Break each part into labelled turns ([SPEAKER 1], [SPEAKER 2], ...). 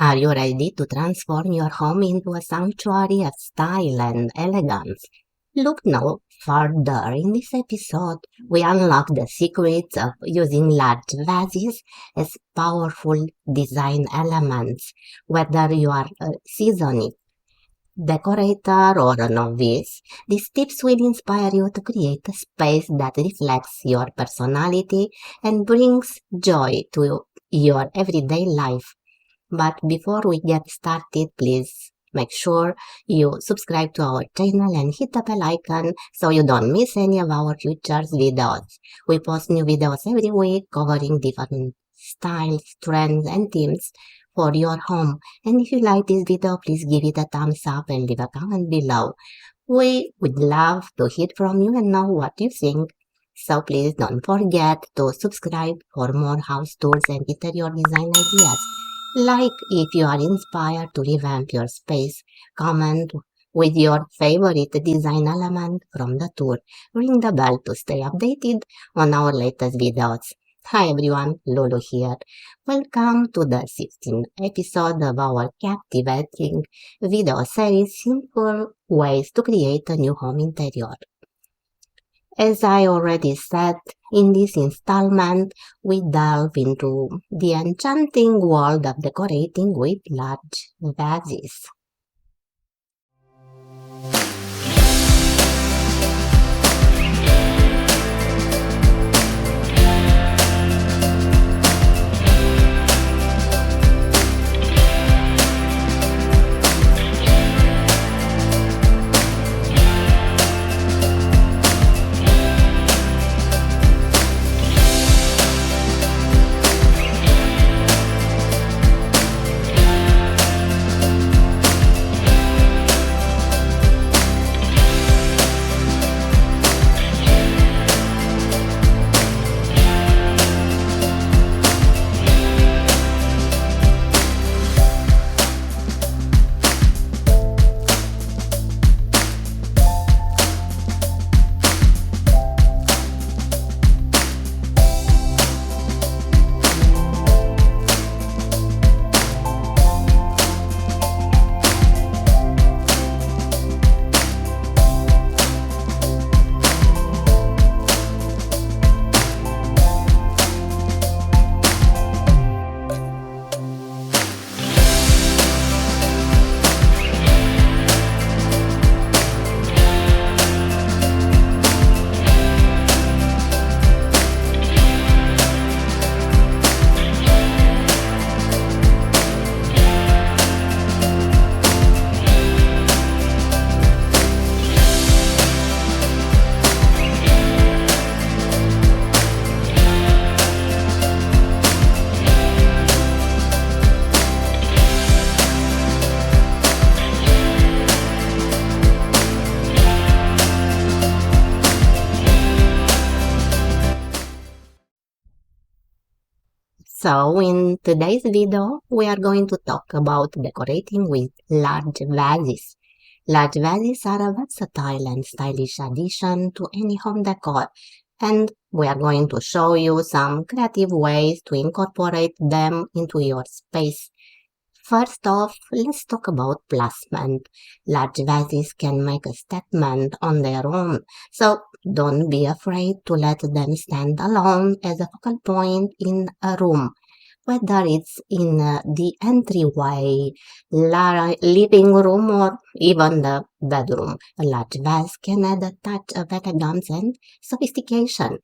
[SPEAKER 1] Are you ready to transform your home into a sanctuary of style and elegance? Look no further. In this episode, we unlock the secrets of using large vases as powerful design elements. Whether you are a seasoned decorator or a novice, these tips will inspire you to create a space that reflects your personality and brings joy to your everyday life. But before we get started, please make sure you subscribe to our channel and hit the bell icon so you don't miss any of our future videos. We post new videos every week covering different styles, trends, and themes for your home. And if you like this video, please give it a thumbs up and leave a comment below. We would love to hear from you and know what you think. So please don't forget to subscribe for more house tours and interior design ideas. Like if you are inspired to revamp your space, comment with your favorite design element from the tour. Ring the bell to stay updated on our latest videos. Hi everyone, Lulu here. Welcome to the 16th episode of our captivating video series, Simple Ways to Create a New Home Interior. As I already said, in this installment, we delve into the enchanting world of decorating with large vases. So in today's video, we are going to talk about decorating with large vases. Large vases are a versatile and stylish addition to any home decor, and we are going to show you some creative ways to incorporate them into your space. First off, let's talk about placement. Large vases can make a statement on their own, so don't be afraid to let them stand alone as a focal point in a room. Whether it's in the entryway, living room, or even the bedroom, a large vase can add a touch of elegance and sophistication.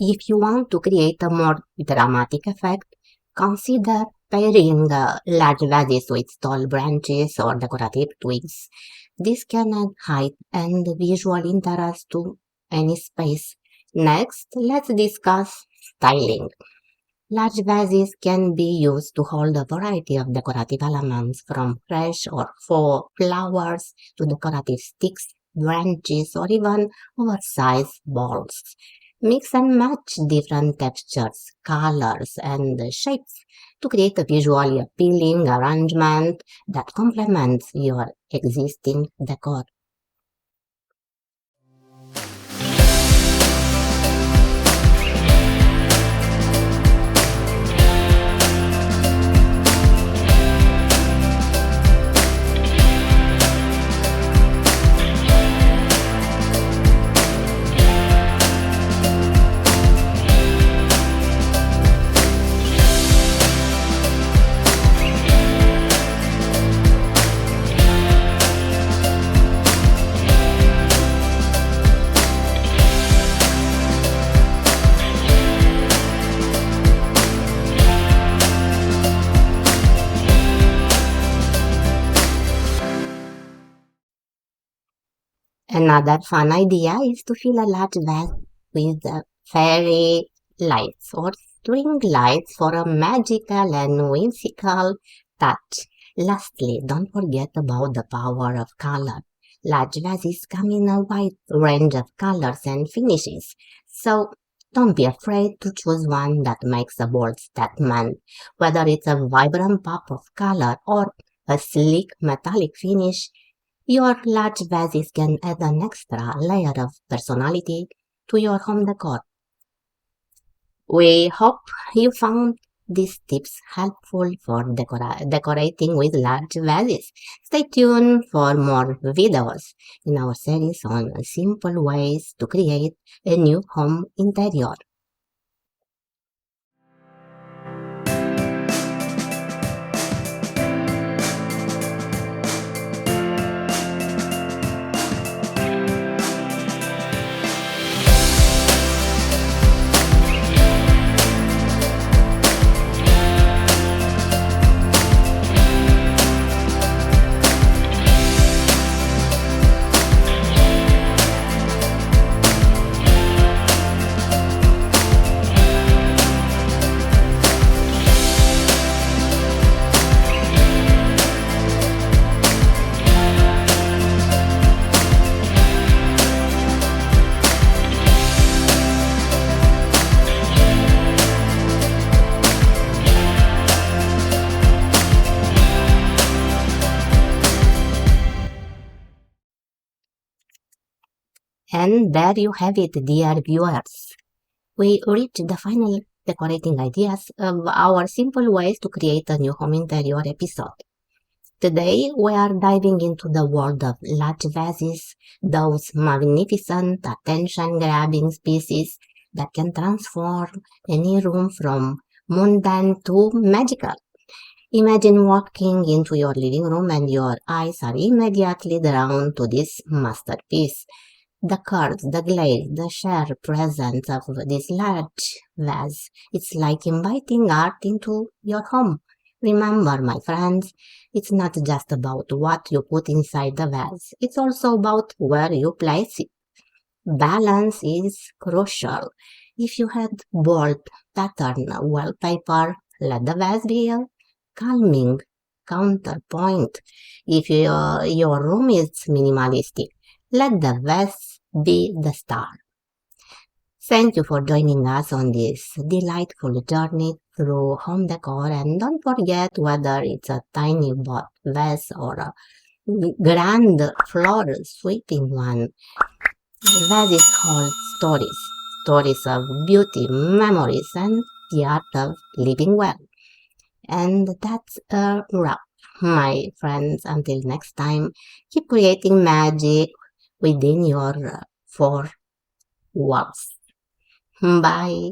[SPEAKER 1] If you want to create a more dramatic effect, consider pairing large vases with tall branches or decorative twigs. This can add height and visual interest to any space. Next, let's discuss styling. Large vases can be used to hold a variety of decorative elements, from fresh or faux flowers to decorative sticks, branches, or even oversized balls. Mix and match different textures, colors, and shapes to create a visually appealing arrangement that complements your existing decor. Another fun idea is to fill a large vase with fairy lights or string lights for a magical and whimsical touch. Lastly, don't forget about the power of color. Large vases come in a wide range of colors and finishes, so don't be afraid to choose one that makes a bold statement. Whether it's a vibrant pop of color or a sleek metallic finish, your large vases can add an extra layer of personality to your home decor. We hope you found these tips helpful for decorating with large vases. Stay tuned for more videos in our series on simple ways to create a new home interior. And there you have it, dear viewers. We reached the final decorating ideas of our simple ways to create a new home interior episode. Today we are diving into the world of large vases, those magnificent, attention-grabbing species that can transform any room from mundane to magical. Imagine walking into your living room and your eyes are immediately drawn to this masterpiece. The curves, the glaze, the sheer presence of this large vase. It's like inviting art into your home. Remember, my friends, it's not just about what you put inside the vase. It's also about where you place it. Balance is crucial. If you had bold pattern wallpaper, let the vase be a calming counterpoint. If your room is minimalistic, let the vase be the star. Thank you for joining us on this delightful journey through home decor, and don't forget, whether it's a tiny bot vase or a grand floor sweeping one, vases hold stories of beauty, memories, and the art of living well. And that's a wrap, my friends. Until next time, keep creating magic within your four walls. Bye.